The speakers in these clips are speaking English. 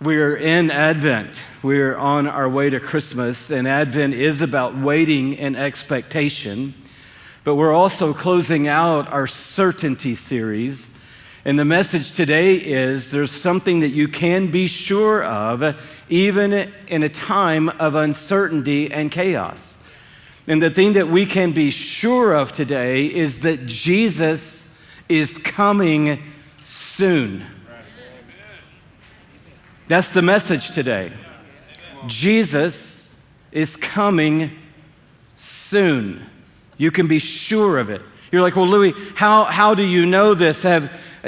We're in Advent. We're on our way to Christmas, and Advent is about waiting and expectation. But we're also closing out our certainty series. And the message today is there's something that you can be sure of, even in a time of uncertainty and chaos. And the thing that we can be sure of today is that Jesus is coming soon. That's the message today. Jesus is coming soon. You can be sure of it. You're like, well, Louis, how do you know this?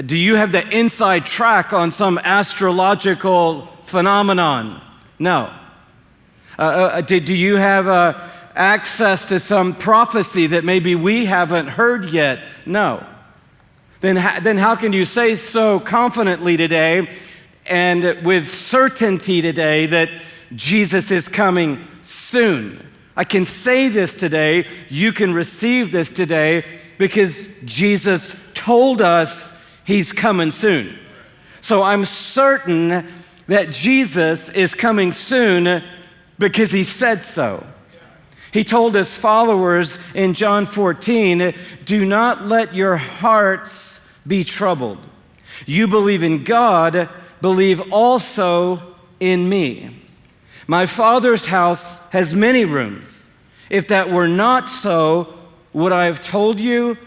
Do you have the inside track on some astrological phenomenon? No. Do you have access to some prophecy that maybe we haven't heard yet? No. Then how can you say so confidently today and with certainty today that Jesus is coming soon? I can say this today, you can receive this today because Jesus told us He's coming soon. So I'm certain that Jesus is coming soon because He said so. He told His followers in John 14, "Do not let your hearts be troubled. You believe in God, believe also in me. My Father's house has many rooms. If that were not so, would I have told you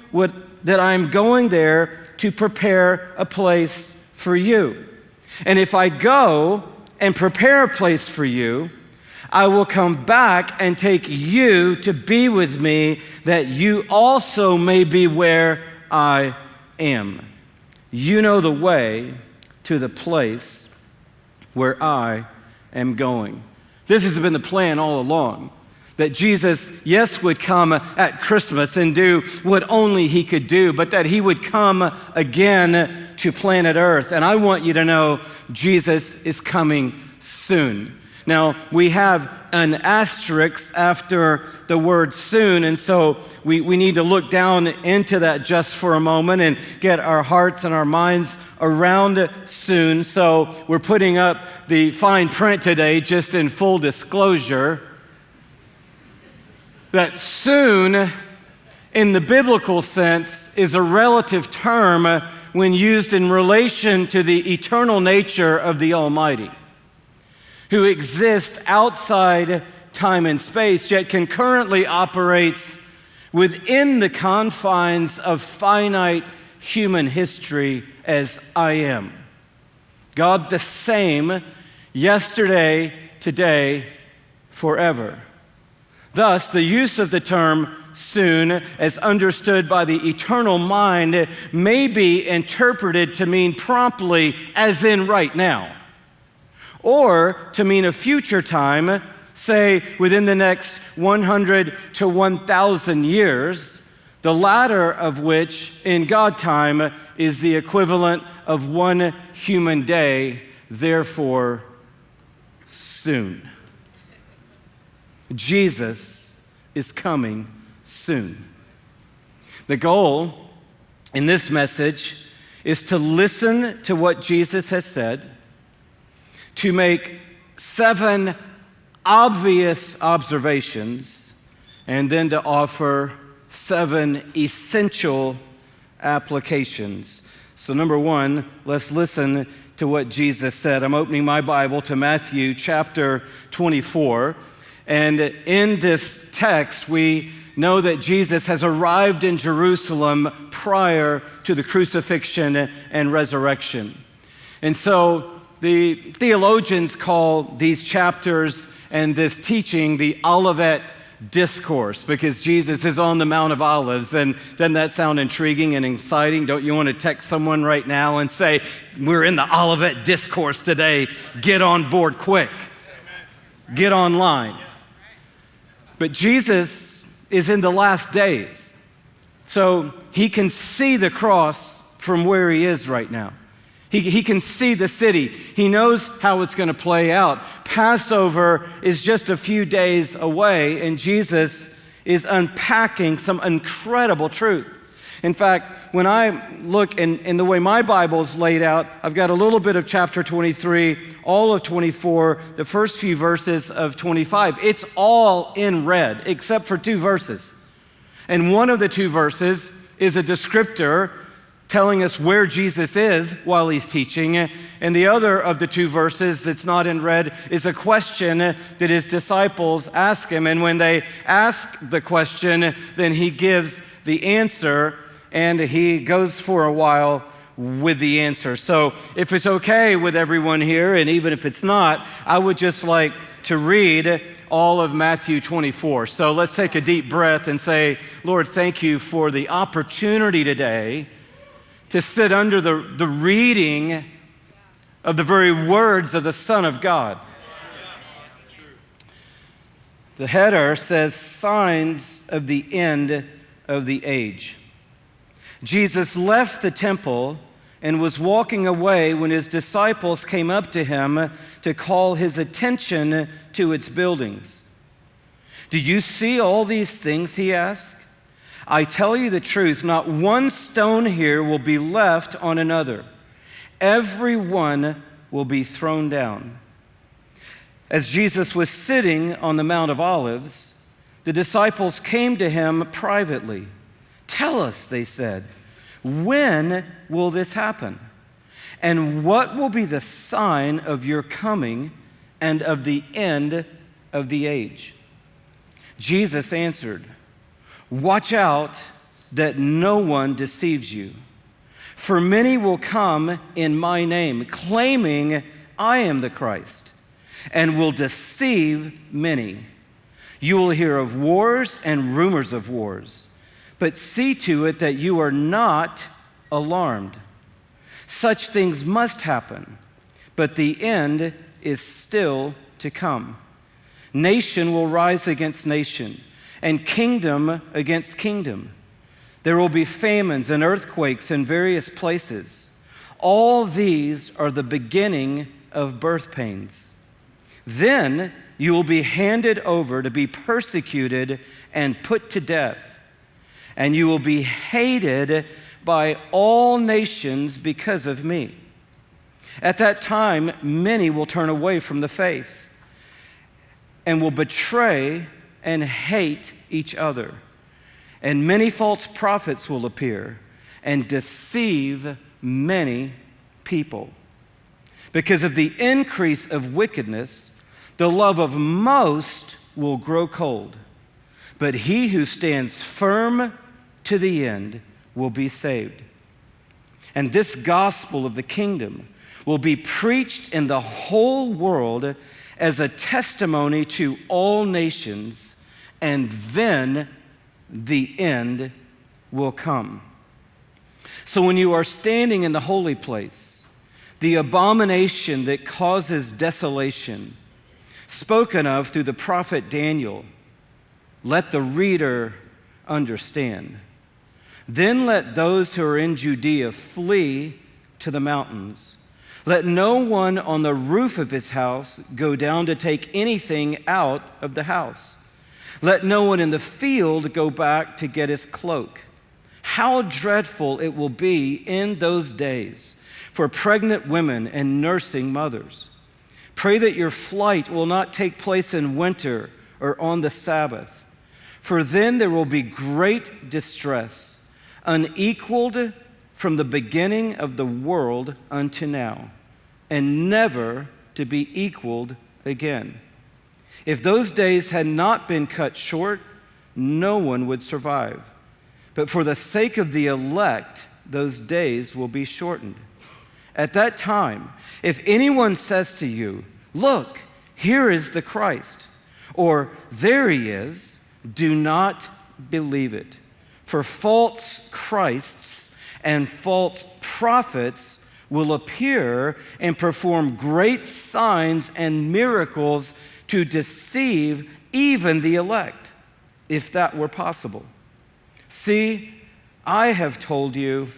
that I am going there to prepare a place for you? And if I go and prepare a place for you, I will come back and take you to be with me, that you also may be where I am. You know the way to the place where I am going." This has been the plan all along, that Jesus, yes, would come at Christmas and do what only He could do, but that He would come again to planet Earth. And I want you to know Jesus is coming soon. Now, we have an asterisk after the word soon, and so we need to look down into that just for a moment and get our hearts and our minds around soon. So we're putting up the fine print today, just in full disclosure, that soon, in the biblical sense, is a relative term when used in relation to the eternal nature of the Almighty, who exists outside time and space, yet concurrently operates within the confines of finite human history as I am. God the same, yesterday, today, forever. Thus, the use of the term soon, as understood by the eternal mind, may be interpreted to mean promptly, as in right now, or to mean a future time, say within the next 100 to 1,000 years, the latter of which in God time is the equivalent of one human day, therefore soon. Jesus is coming soon. The goal in this message is to listen to what Jesus has said, to make 7 obvious observations, and then to offer 7 essential applications. So number 1, let's listen to what Jesus said. I'm opening my Bible to Matthew chapter 24. And in this text, we know that Jesus has arrived in Jerusalem prior to the crucifixion and resurrection. And so the theologians call these chapters and this teaching the Olivet Discourse, because Jesus is on the Mount of Olives. And doesn't that sound intriguing and exciting? Don't you want to text someone right now and say, we're in the Olivet Discourse today, get on board quick, get online. But Jesus is in the last days, so He can see the cross from where He is right now. He can see the city. He knows how it's going to play out. Passover is just a few days away, and Jesus is unpacking some incredible truth. In fact, when I look in the way my Bible's laid out, I've got a little bit of chapter 23, all of 24, the first few verses of 25. It's all in red, except for 2 verses. And one of the 2 verses is a descriptor telling us where Jesus is while he's teaching. And the other of the 2 verses that's not in red is a question that his disciples ask him. And when they ask the question, then he gives the answer, and he goes for a while with the answer. So if it's okay with everyone here, and even if it's not, I would just like to read all of Matthew 24. So let's take a deep breath and say, Lord, thank you for the opportunity today to sit under the reading of the very words of the Son of God. The header says, signs of the end of the age. Jesus left the temple and was walking away when his disciples came up to him to call his attention to its buildings. Do you see all these things, he asked? I tell you the truth, not one stone here will be left on another. Every one will be thrown down. As Jesus was sitting on the Mount of Olives, the disciples came to him privately. Tell us, they said, when will this happen? And what will be the sign of your coming and of the end of the age? Jesus answered, watch out that no one deceives you. For many will come in my name, claiming I am the Christ, and will deceive many. You will hear of wars and rumors of wars, but see to it that you are not alarmed. Such things must happen, but the end is still to come. Nation will rise against nation, and kingdom against kingdom. There will be famines and earthquakes in various places. All these are the beginning of birth pains. Then you will be handed over to be persecuted and put to death, and you will be hated by all nations because of me. At that time, many will turn away from the faith and will betray and hate each other. And many false prophets will appear and deceive many people. Because of the increase of wickedness, the love of most will grow cold. But he who stands firm to the end will be saved. And this gospel of the kingdom will be preached in the whole world as a testimony to all nations, and then the end will come. So when you are standing in the holy place, the abomination that causes desolation, spoken of through the prophet Daniel, let the reader understand. Then let those who are in Judea flee to the mountains. Let no one on the roof of his house go down to take anything out of the house. Let no one in the field go back to get his cloak. How dreadful it will be in those days for pregnant women and nursing mothers. Pray that your flight will not take place in winter or on the Sabbath, for then there will be great distress, unequaled from the beginning of the world unto now, and never to be equaled again. If those days had not been cut short, no one would survive. But for the sake of the elect, those days will be shortened. At that time, if anyone says to you, look, here is the Christ, or there he is, do not believe it. For false Christs and false prophets will appear and perform great signs and miracles to deceive even the elect, if that were possible. See, I have told you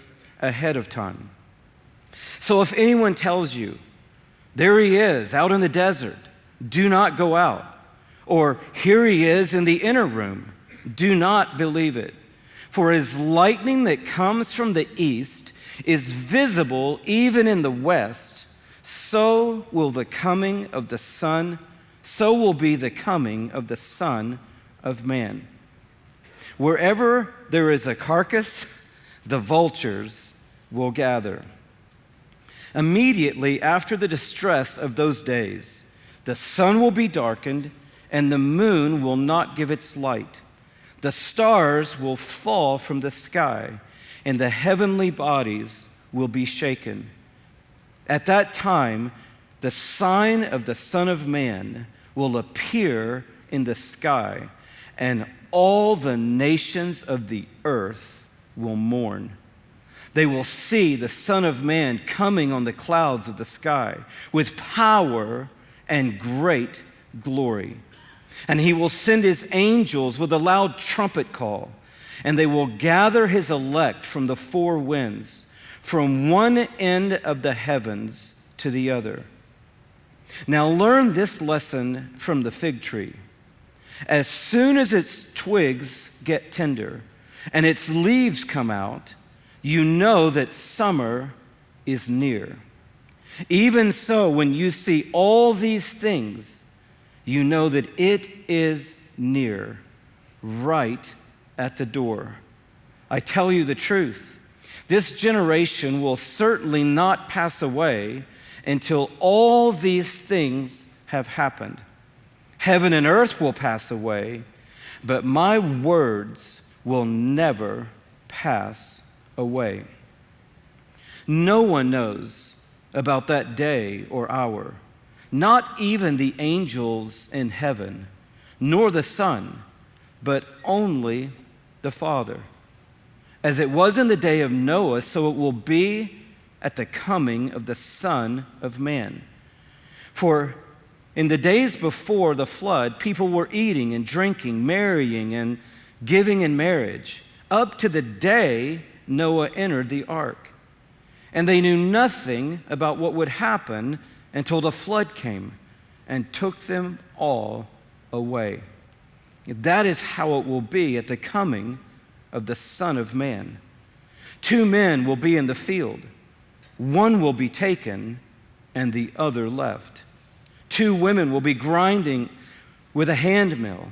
ahead of time. So if anyone tells you, there he is out in the desert, do not go out. Or here he is in the inner room, do not believe it. For as lightning that comes from the east is visible even in the west, so will be the coming of the Son of Man. Wherever there is a carcass, the vultures will gather. Immediately after the distress of those days, the sun will be darkened, and the moon will not give its light. The stars will fall from the sky, and the heavenly bodies will be shaken. At that time, the sign of the Son of Man will appear in the sky, and all the nations of the earth will mourn. They will see the Son of Man coming on the clouds of the sky with power and great glory. And he will send his angels with a loud trumpet call, and they will gather his elect from the four winds, from one end of the heavens to the other. Now learn this lesson from the fig tree. As soon as its twigs get tender and its leaves come out, you know that summer is near. Even so, when you see all these things, you know that it is near, right at the door. I tell you the truth, this generation will certainly not pass away until all these things have happened. Heaven and earth will pass away, but my words will never pass away. No one knows about that day or hour, not even the angels in heaven, nor the Son, but only the Father. As it was in the day of Noah, so it will be at the coming of the Son of Man. For in the days before the flood, people were eating and drinking, marrying and giving in marriage, up to the day Noah entered the ark. And they knew nothing about what would happen until the flood came and took them all away. That is how it will be at the coming of the Son of Man. 2 men will be in the field. One will be taken and the other left. 2 women will be grinding with a hand mill.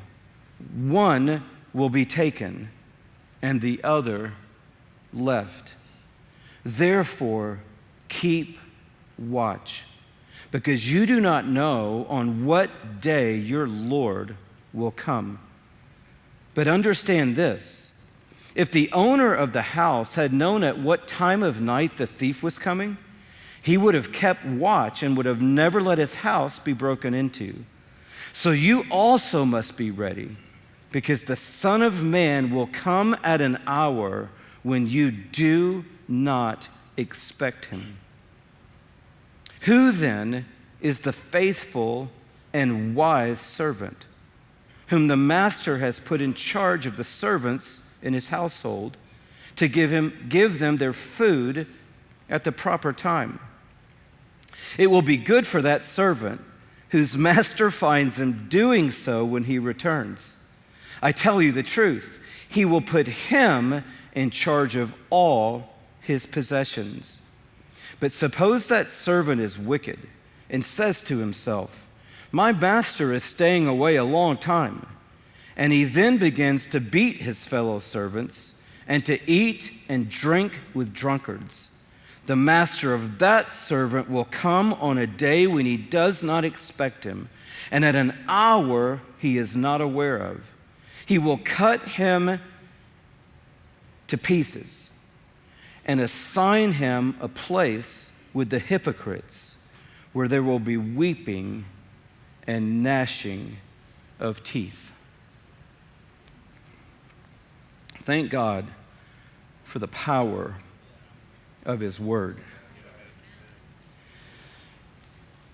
One will be taken and the other left. Therefore, keep watch, because you do not know on what day your Lord will come. But understand this, if the owner of the house had known at what time of night the thief was coming, he would have kept watch and would have never let his house be broken into. So you also must be ready, because the Son of Man will come at an hour when you do not expect him. Who then is the faithful and wise servant, whom the master has put in charge of the servants in his household to give them their food at the proper time? It will be good for that servant whose master finds him doing so when he returns. I tell you the truth, he will put him in charge of all his possessions. But suppose that servant is wicked and says to himself, my master is staying away a long time. And he then begins to beat his fellow servants and to eat and drink with drunkards. The master of that servant will come on a day when he does not expect him, and at an hour he is not aware of. He will cut him to pieces and assign him a place with the hypocrites, where there will be weeping and gnashing of teeth. Thank God for the power of his word.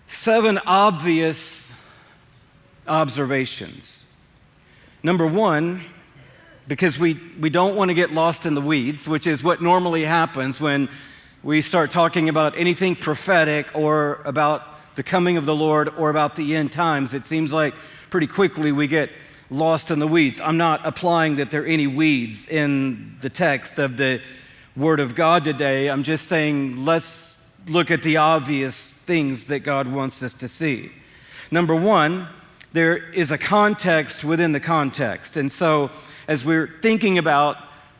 7 obvious observations. Number 1, because we don't want to get lost in the weeds, which is what normally happens when we start talking about anything prophetic or about the coming of the Lord or about the end times. It seems like pretty quickly we get lost in the weeds. I'm not applying that there are any weeds in the text of the Word of God today. I'm just saying let's look at the obvious things that God wants us to see. Number one, there is a context within the context. And so as we're thinking about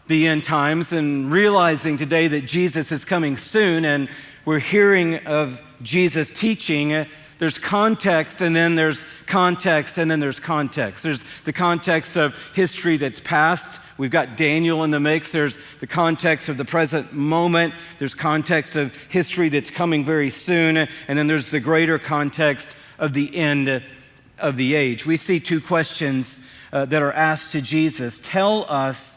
the end times and realizing today that Jesus is coming soon, and we're hearing of Jesus teaching, there's context, and then there's context, and then there's context. There's the context of history that's past. We've got Daniel in the mix. There's the context of the present moment. There's context of history that's coming very soon. And then there's the greater context of the end of the age. We see two questions that are asked to Jesus. Tell us,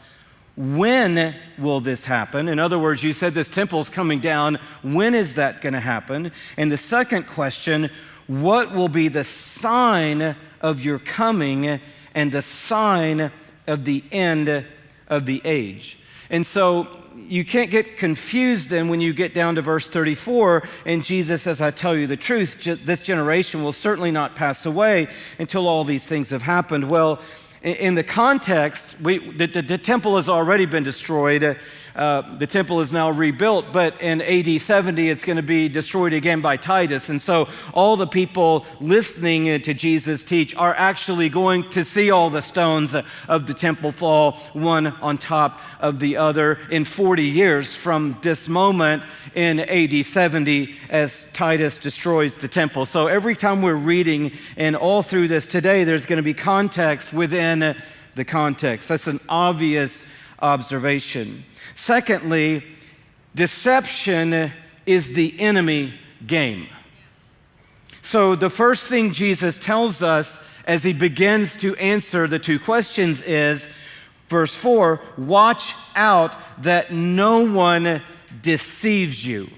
when will this happen? In other words, you said this temple's coming down. When is that going to happen? And the second question, what will be the sign of your coming and the sign of the end of the age? And so you can't get confused then when you get down to verse 34, and Jesus says, I tell you the truth, this generation will certainly not pass away until all these things have happened. Well, in the context, the temple has already been destroyed. The temple is now rebuilt, but in AD 70, it's going to be destroyed again by Titus. And so all the people listening to Jesus teach are actually going to see all the stones of the temple fall one on top of the other in 40 years from this moment in AD 70 as Titus destroys the temple. So every time we're reading and all through this today, there's going to be context within the context. That's an obvious observation. Secondly, deception is the enemy game. So the first thing Jesus tells us as he begins to answer the two questions is, verse 4, watch out that no one deceives you.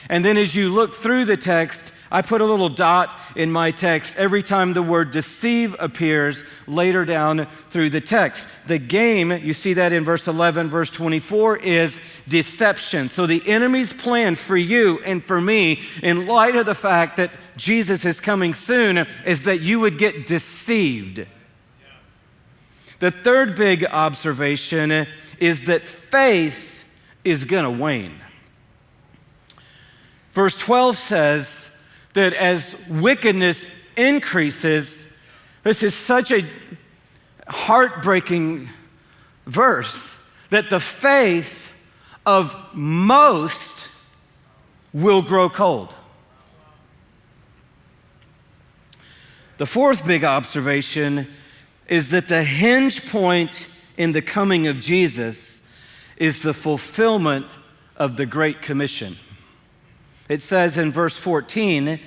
And then as you look through the text, I put a little dot in my text every time the word deceive appears later down through the text. The game, you see that in verse 11, verse 24, is deception. So the enemy's plan for you and for me, in light of the fact that Jesus is coming soon, is that you would get deceived. The third big observation is that faith is going to wane. Verse 12 says that as wickedness increases, this is such a heartbreaking verse, that the faith of most will grow cold. The fourth big observation is that the hinge point in the coming of Jesus is the fulfillment of the Great Commission. It says in verse 14,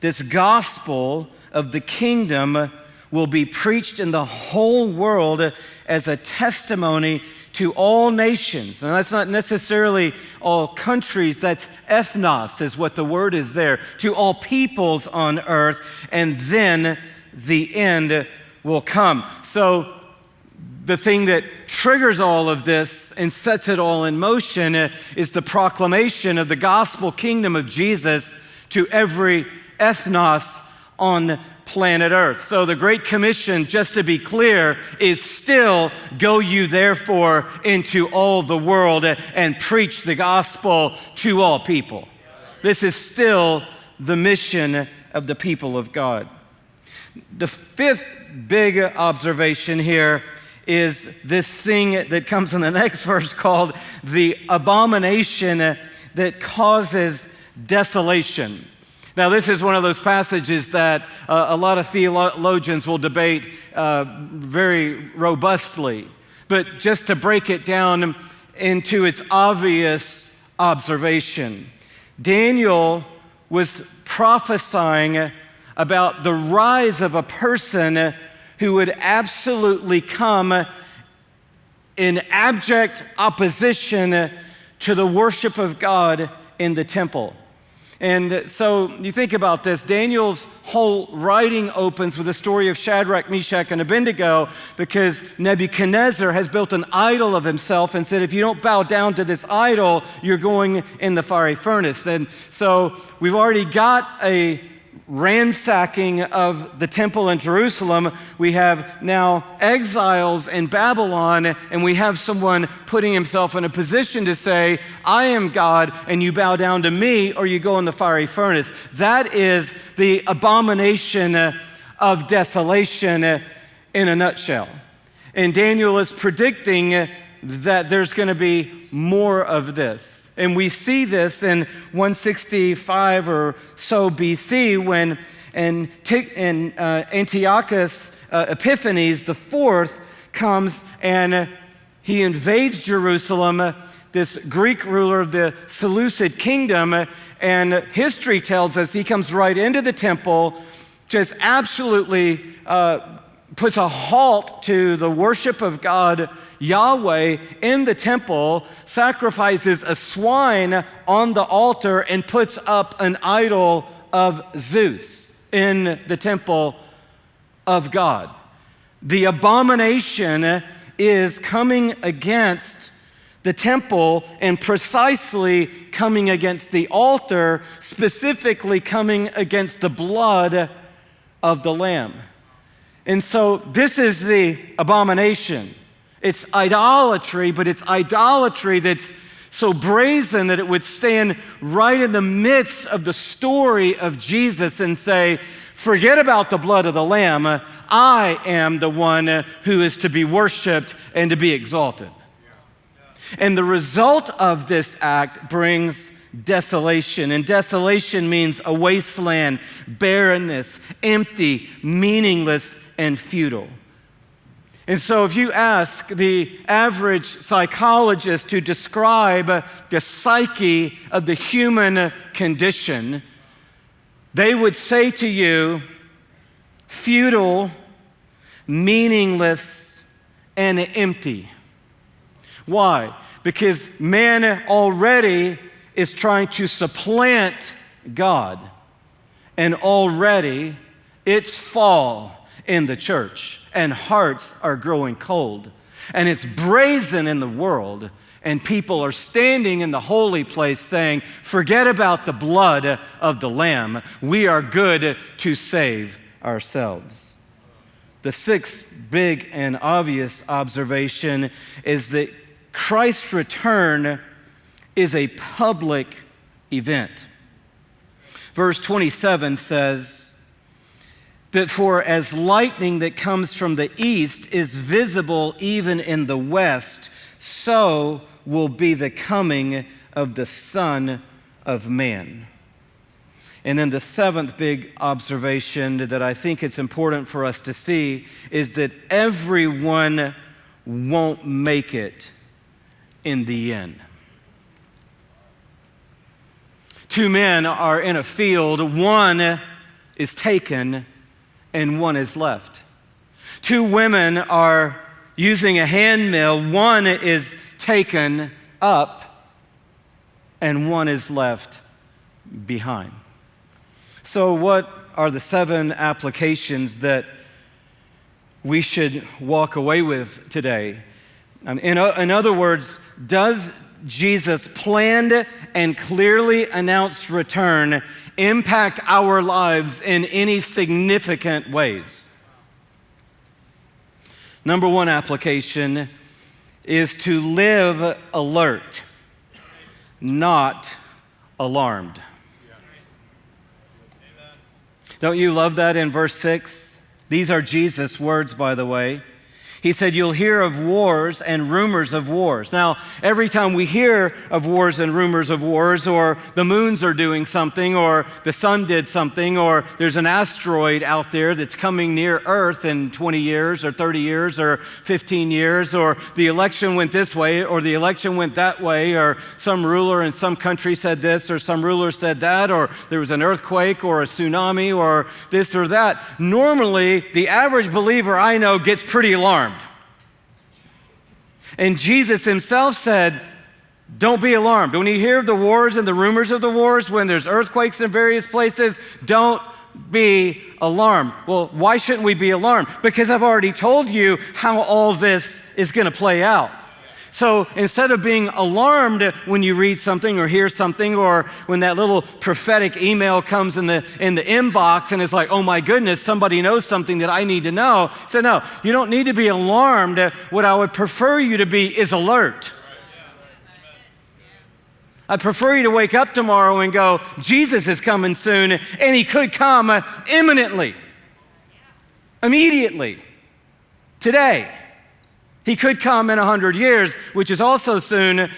this gospel of the kingdom will be preached in the whole world as a testimony to all nations. Now, that's not necessarily all countries, that's ethnos is what the word is there, to all peoples on earth, and then the end will come. So the thing that triggers all of this and sets it all in motion is the proclamation of the gospel kingdom of Jesus to every ethnos on planet Earth. So the Great Commission, just to be clear, is still go you therefore into all the world and preach the gospel to all people. This is still the mission of the people of God. The fifth big observation here is this thing that comes in the next verse called the abomination that causes desolation. Now, this is one of those passages that a lot of theologians will debate very robustly. But just to break it down into its obvious observation, Daniel was prophesying about the rise of a person who would absolutely come in abject opposition to the worship of God in the temple. And so you think about this, Daniel's whole writing opens with the story of Shadrach, Meshach, and Abednego because Nebuchadnezzar has built an idol of himself and said, if you don't bow down to this idol, you're going in the fiery furnace. And so we've already got a ransacking of the temple in Jerusalem. We have now exiles in Babylon, and we have someone putting himself in a position to say, I am God, and you bow down to me, or you go in the fiery furnace. That is the abomination of desolation in a nutshell. And Daniel is predicting that there's going to be more of this. And we see this in 165 or so BC when Antiochus Epiphanes IV comes and he invades Jerusalem, this Greek ruler of the Seleucid kingdom, and history tells us he comes right into the temple, just absolutely puts a halt to the worship of God Yahweh in the temple, sacrifices a swine on the altar, and puts up an idol of Zeus in the temple of God. The abomination is coming against the temple and precisely coming against the altar, specifically coming against the blood of the Lamb. And so this is the abomination. It's idolatry, but it's idolatry that's so brazen that it would stand right in the midst of the story of Jesus and say, forget about the blood of the Lamb. I am the one who is to be worshiped and to be exalted. And the result of this act brings desolation. And desolation means a wasteland, barrenness, empty, meaningless, and futile. And so if you ask the average psychologist to describe the psyche of the human condition, they would say to you, futile, meaningless, and empty. Why? Because man already is trying to supplant God, and already it's fall in the church, and hearts are growing cold, and it's brazen in the world, and people are standing in the holy place saying, forget about the blood of the Lamb. We are good to save ourselves. The sixth big and obvious observation is that Christ's return is a public event. Verse 27 says, that for as lightning that comes from the east is visible even in the west, so will be the coming of the Son of Man. And then the seventh big observation that I think it's important for us to see is that everyone won't make it in the end. Two men are in a field, one is taken and one is left. Two women are using a hand mill, one is taken up and one is left behind. So what are the 7 applications that we should walk away with today? In other words, does Jesus' planned and clearly announced return impact our lives in any significant ways? Number 1 application is to live alert, not alarmed. Don't you love that in verse 6? These are Jesus' words, by the way. He said, you'll hear of wars and rumors of wars. Now, every time we hear of wars and rumors of wars, or the moons are doing something, or the sun did something, or there's an asteroid out there that's coming near Earth in 20 years, or 30 years, or 15 years, or the election went this way, or the election went that way, or some ruler in some country said this, or some ruler said that, or there was an earthquake, or a tsunami, or this or that. Normally, the average believer I know gets pretty alarmed. And Jesus himself said, don't be alarmed. When you hear of the wars and the rumors of the wars, when there's earthquakes in various places, don't be alarmed. Well, why shouldn't we be alarmed? Because I've already told you how all this is going to play out. So instead of being alarmed when you read something or hear something, or when that little prophetic email comes in the inbox and it's like, oh my goodness, somebody knows something that I need to know. So no, you don't need to be alarmed. What I would prefer you to be is alert. I prefer you to wake up tomorrow and go, Jesus is coming soon, and he could come imminently, immediately, today. He could come in 100 years, which is also soon,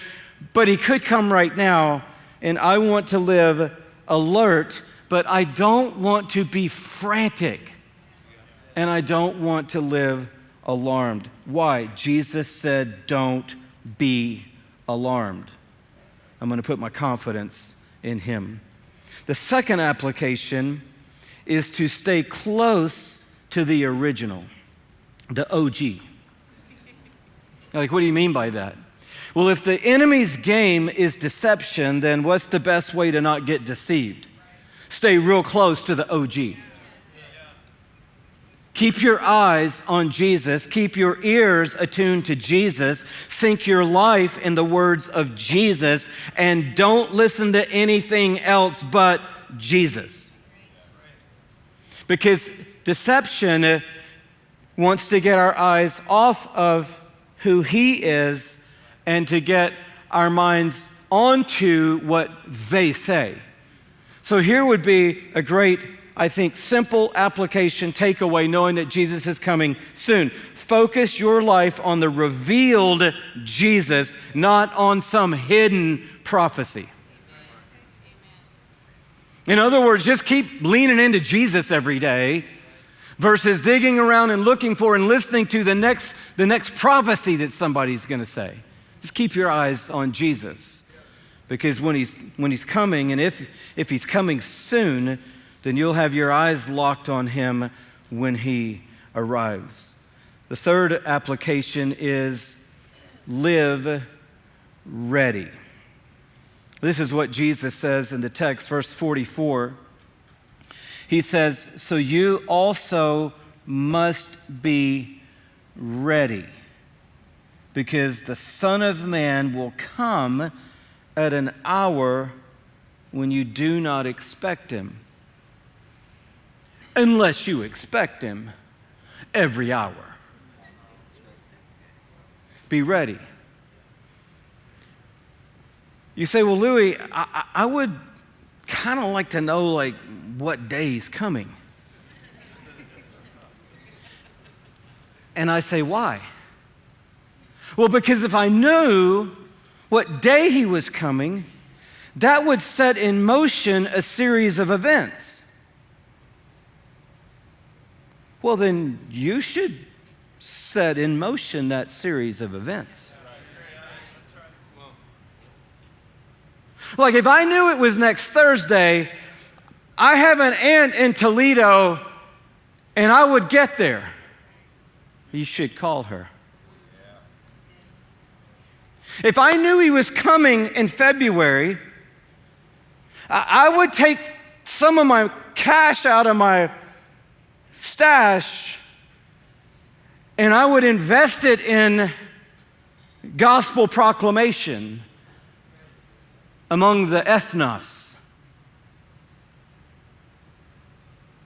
but he could come right now, and I want to live alert, but I don't want to be frantic, and I don't want to live alarmed. Why? Jesus said, don't be alarmed. I'm going to put my confidence in him. The second application is to stay close to the original, the OG. Like, what do you mean by that? Well, if the enemy's game is deception, then what's the best way to not get deceived? Stay real close to the OG. Keep your eyes on Jesus. Keep your ears attuned to Jesus. Think your life in the words of Jesus, and don't listen to anything else but Jesus. Because deception wants to get our eyes off of who he is and to get our minds onto what they say. So here would be a great, I think, simple application takeaway, knowing that Jesus is coming soon. Focus your life on the revealed Jesus, not on some hidden prophecy. In other words, just keep leaning into Jesus every day versus digging around and looking for and listening to the next prophecy that somebody's going to say. Just keep your eyes on Jesus, because when he's coming, and if he's coming soon, then you'll have your eyes locked on him when he arrives. The third application is live ready. This is what Jesus says in the text, verse 44. He says, so you also must be ready, because the Son of Man will come at an hour when you do not expect him. Unless you expect him every hour. Be ready. You say, well, Louis, I would kind of like to know, like, what day he's coming. And I say, why? Well, because if I knew what day he was coming, that would set in motion a series of events. Well, then you should set in motion that series of events. Like, if I knew it was next Thursday, I have an aunt in Toledo, and I would get there. You should call her. If I knew he was coming in February, I would take some of my cash out of my stash, and I would invest it in gospel proclamation among the ethnos.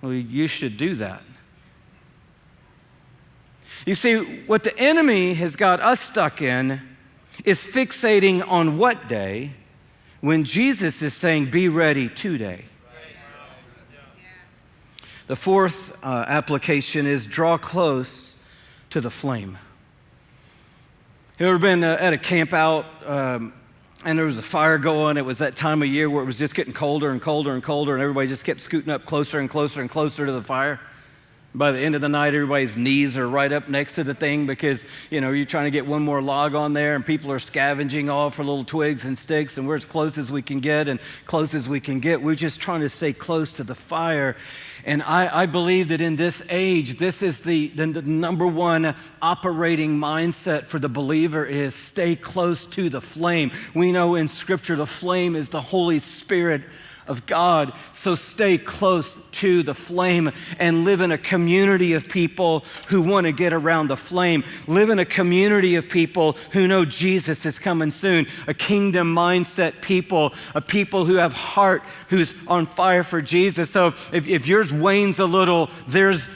Well, you should do that. You see, what the enemy has got us stuck in is fixating on what day, when Jesus is saying, be ready today. The fourth application is draw close to the flame. You ever been at a camp out and there was a fire going? It was that time of year where it was just getting colder and colder and colder, and everybody just kept scooting up closer and closer and closer to the fire. By the end of the night, everybody's knees are right up next to the thing because, you're trying to get one more log on there, and people are scavenging all for little twigs and sticks, and we're as close as we can get, and close as we can get. We're just trying to stay close to the fire. And I believe that in this age, this is the number one operating mindset for the believer is stay close to the flame. We know in Scripture the flame is the Holy Spirit of God. So stay close to the flame and live in a community of people who want to get around the flame. Live in a community of people who know Jesus is coming soon. A kingdom mindset people, a people who have heart, who's on fire for Jesus. So if yours wanes a little, theirs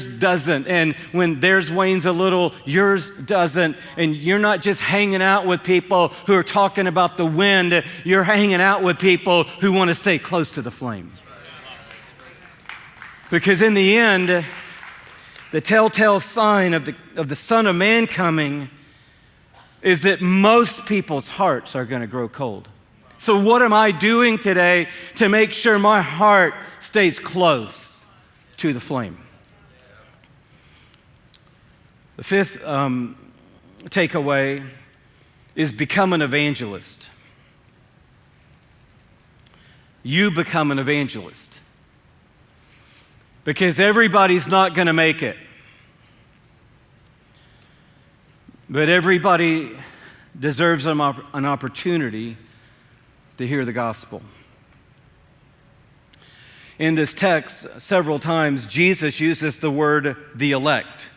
doesn't. And when theirs wanes a little, yours doesn't. And you're not just hanging out with people who are talking about the wind. You're hanging out with people who want to stay close to the flame. Because in the end, the telltale sign of the Son of Man coming is that most people's hearts are going to grow cold. So what am I doing today to make sure my heart stays close to the flame? The fifth takeaway is become an evangelist. You become an evangelist. Because everybody's not going to make it. But everybody deserves an opportunity to hear the gospel. In this text, several times, Jesus uses the word the elect.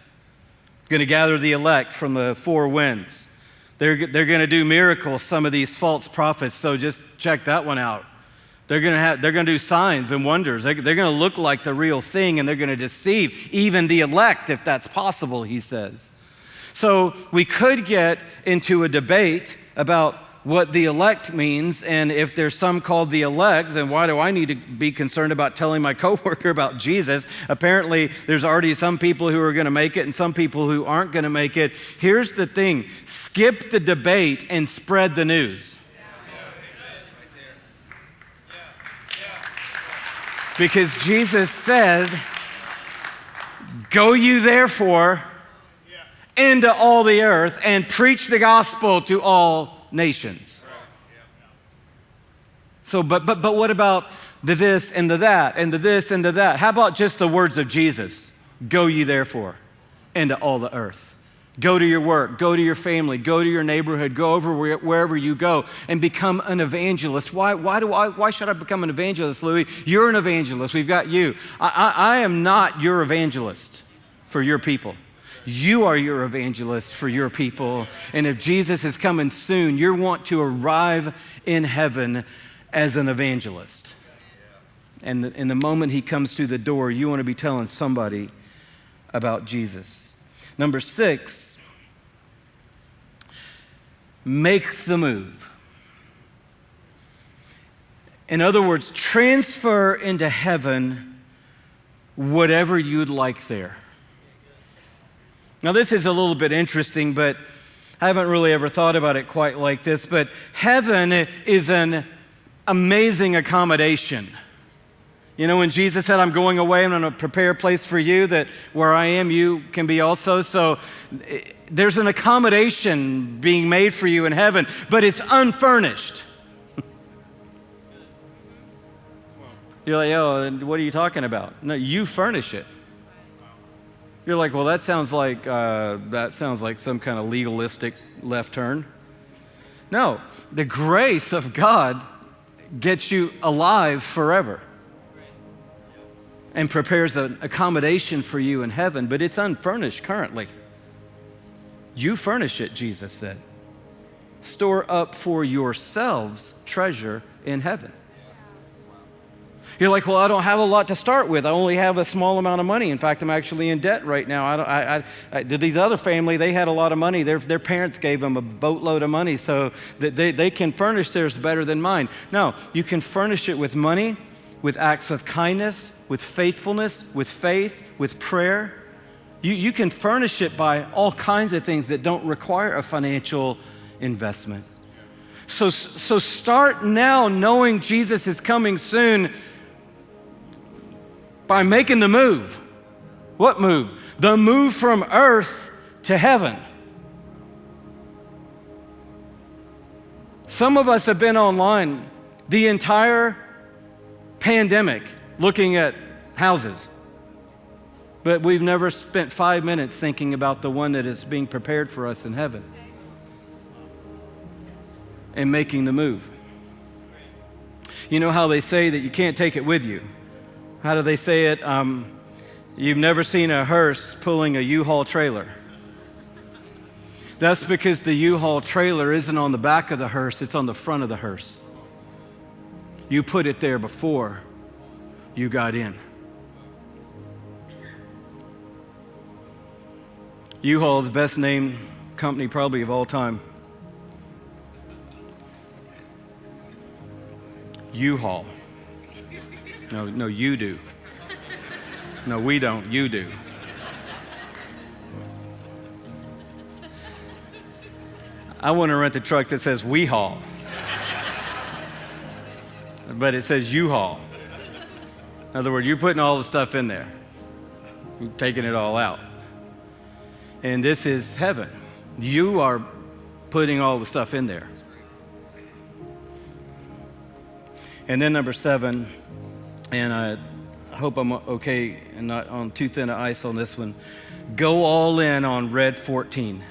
Going to gather the elect from the four winds. They're going to do miracles, some of these false prophets, so just check that one out. They're going to do signs and wonders. They're going to look like the real thing, and they're going to deceive even the elect, if that's possible, he says. So we could get into a debate about what the elect means, and if there's some called the elect, then why do I need to be concerned about telling my coworker about Jesus? Apparently, there's already some people who are going to make it and some people who aren't going to make it. Here's the thing. Skip the debate and spread the news. Because Jesus said, go you therefore into all the earth and preach the gospel to all nations. So, but what about the this and the that and the this and the that? How about just the words of Jesus? Go ye therefore into all the earth. Go to your work, go to your family, go to your neighborhood, go over wherever you go and become an evangelist. Why should I become an evangelist, Louis? You're an evangelist. We've got you. I am not your evangelist for your people. You are your evangelist for your people. And if Jesus is coming soon, you want to arrive in heaven as an evangelist. And in the moment he comes through the door, you want to be telling somebody about Jesus. Number 6, make the move. In other words, transfer into heaven whatever you'd like there. Now, this is a little bit interesting, but I haven't really ever thought about it quite like this. But heaven is an amazing accommodation. You know, when Jesus said, I'm going away, I'm going to prepare a place for you, that where I am, you can be also. So there's an accommodation being made for you in heaven, but it's unfurnished. You're like, oh, what are you talking about? No, you furnish it. You're like, well, that sounds like some kind of legalistic left turn. No, the grace of God gets you alive forever and prepares an accommodation for you in heaven, but it's unfurnished currently. You furnish it, Jesus said. Store up for yourselves treasure in heaven. You're like, well, I don't have a lot to start with. I only have a small amount of money. In fact, I'm actually in debt right now. These other family, they had a lot of money. Their parents gave them a boatload of money, so that they can furnish theirs better than mine. No, you can furnish it with money, with acts of kindness, with faithfulness, with faith, with prayer. You can furnish it by all kinds of things that don't require a financial investment. So start now knowing Jesus is coming soon by making the move. What move? The move from earth to heaven. Some of us have been online the entire pandemic looking at houses, but we've never spent 5 minutes thinking about the one that is being prepared for us in heaven and making the move. You know how they say that you can't take it with you? How do they say it? You've never seen a hearse pulling a U-Haul trailer. That's because the U-Haul trailer isn't on the back of the hearse, it's on the front of the hearse. You put it there before you got in. U-Haul is the best named company probably of all time. U-Haul. No, you do. No, we don't, you do. I want to rent a truck that says we haul. But it says U-Haul. In other words, you're putting all the stuff in there. You're taking it all out. And this is heaven. You are putting all the stuff in there. And then number 7, and I hope I'm okay and not on too thin of ice on this one. Go all in on red 14.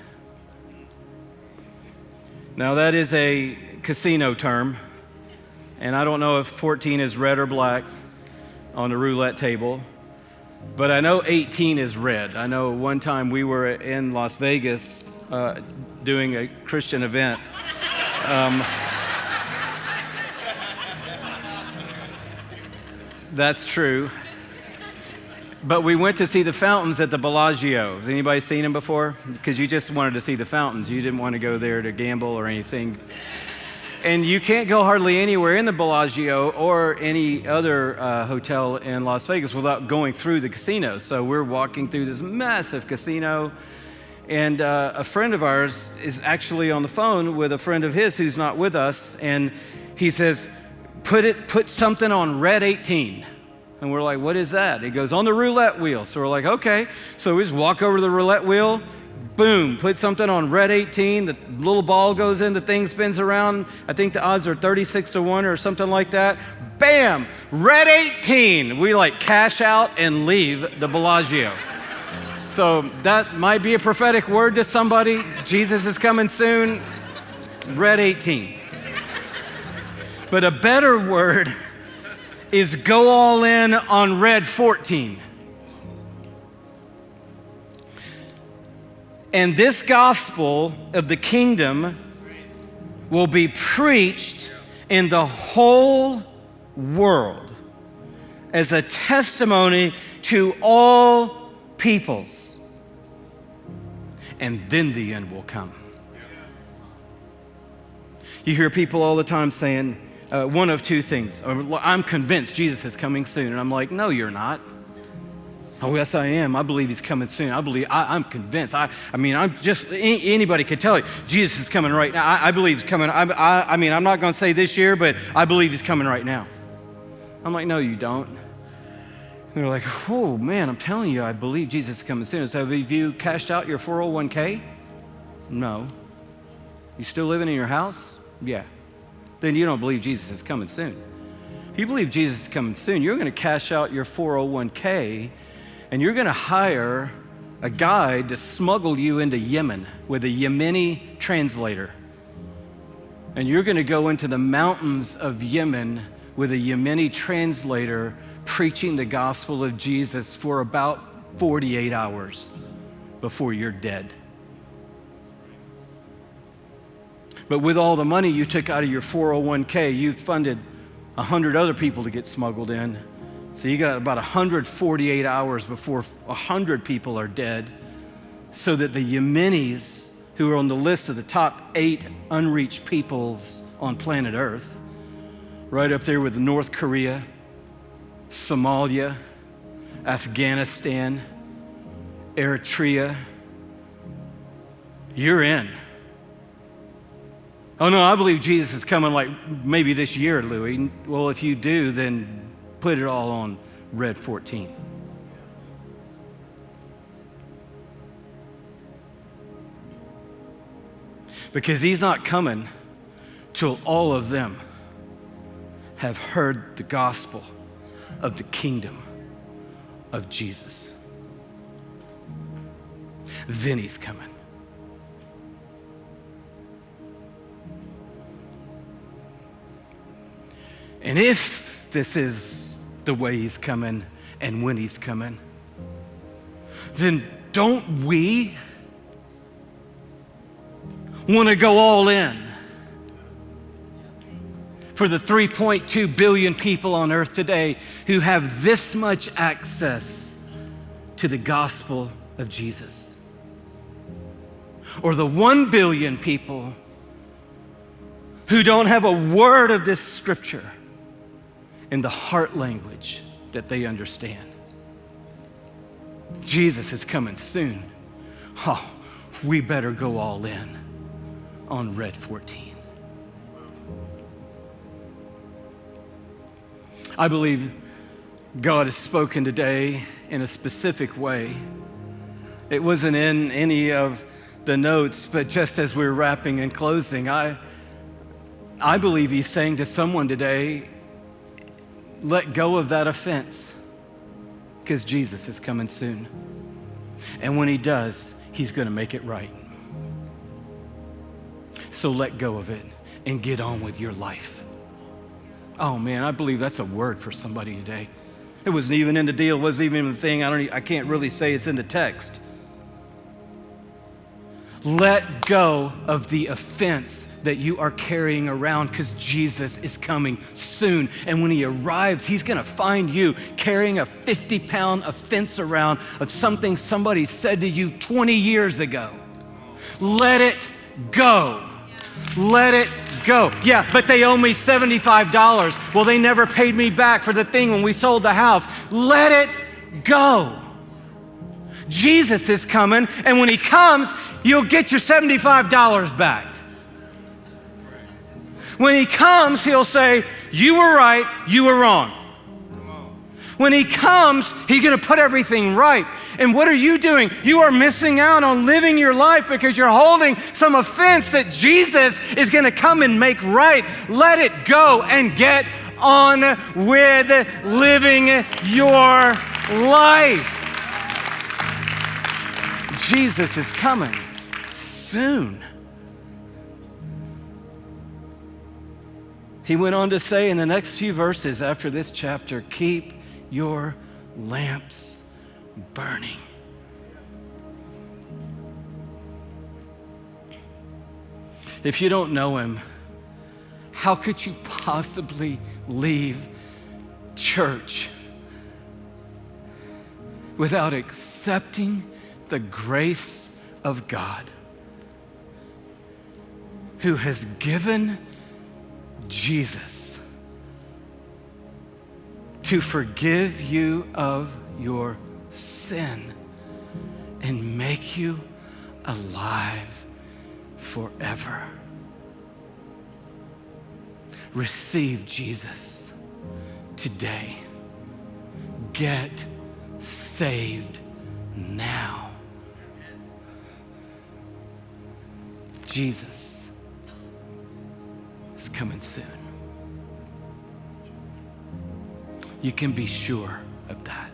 Now that is a casino term, and I don't know if 14 is red or black on the roulette table, but I know 18 is red. I know one time we were in Las Vegas doing a Christian event. That's true. But we went to see the fountains at the Bellagio. Has anybody seen them before? Because you just wanted to see the fountains. You didn't want to go there to gamble or anything. And you can't go hardly anywhere in the Bellagio or any other hotel in Las Vegas without going through the casino. So we're walking through this massive casino, and a friend of ours is actually on the phone with a friend of his who's not with us, and he says, put something on red 18. And we're like, what is that? He goes, on the roulette wheel. So we're like, okay. So we just walk over to the roulette wheel, boom, put something on red 18. The little ball goes in, the thing spins around. I think the odds are 36-1 or something like that. Bam, red 18. We like cash out and leave the Bellagio. So that might be a prophetic word to somebody. Jesus is coming soon. Red 18. But a better word is go all in on red 14. And this gospel of the kingdom will be preached in the whole world as a testimony to all peoples. And then the end will come. You hear people all the time saying, one of two things. I'm convinced Jesus is coming soon. And I'm like, no, you're not. Oh, yes, I am. I believe he's coming soon. I'm convinced. I mean, I'm just, anybody could tell you, Jesus is coming right now. I believe he's coming. I mean, I'm not going to say this year, but I believe he's coming right now. I'm like, no, you don't. And they're like, oh, man, I'm telling you, I believe Jesus is coming soon. So have you cashed out your 401k? No. You still living in your house? Yeah. Then you don't believe Jesus is coming soon. If you believe Jesus is coming soon, you're going to cash out your 401k and you're going to hire a guy to smuggle you into Yemen with a Yemeni translator. And you're going to go into the mountains of Yemen with a Yemeni translator preaching the gospel of Jesus for about 48 hours before you're dead. But with all the money you took out of your 401k, you funded 100 other people to get smuggled in. So you got about 148 hours before 100 people are dead, so that the Yemenis, who are on the list of the top 8 unreached peoples on planet Earth, right up there with North Korea, Somalia, Afghanistan, Eritrea, you're in. Oh no, I believe Jesus is coming like maybe this year, Louis. Well, if you do, then put it all on red 14. Because he's not coming till all of them have heard the gospel of the kingdom of Jesus. Then he's coming. And if this is the way he's coming and when he's coming, then don't we want to go all in for the 3.2 billion people on earth today who have this much access to the gospel of Jesus? Or the 1 billion people who don't have a word of this scripture in the heart language that they understand? Jesus is coming soon. Oh, we better go all in on Red 14. I believe God has spoken today in a specific way. It wasn't in any of the notes, but just as we're wrapping and closing, I believe he's saying to someone today, let go of that offense, because Jesus is coming soon. And when he does, he's going to make it right. So let go of it and get on with your life. Oh man, I believe that's a word for somebody today. It wasn't even in the deal, wasn't even in the thing. I can't really say it's in the text. Let go of the offense that you are carrying around, because Jesus is coming soon. And when he arrives, he's going to find you carrying a 50-pound offense around of something somebody said to you 20 years ago. Let it go. Let it go. Yeah, but they owe me $75. Well, they never paid me back for the thing when we sold the house. Let it go. Jesus is coming, and when he comes, you'll get your $75 back. When he comes, he'll say, you were right, you were wrong. When he comes, he's going to put everything right. And what are you doing? You are missing out on living your life because you're holding some offense that Jesus is going to come and make right. Let it go and get on with living your life. Jesus is coming soon. He went on to say in the next few verses after this chapter, keep your lamps burning. If you don't know him, how could you possibly leave church without accepting the grace of God, who has given Jesus to forgive you of your sin and make you alive forever? Receive Jesus today. Get saved now. Jesus is coming soon. You can be sure of that.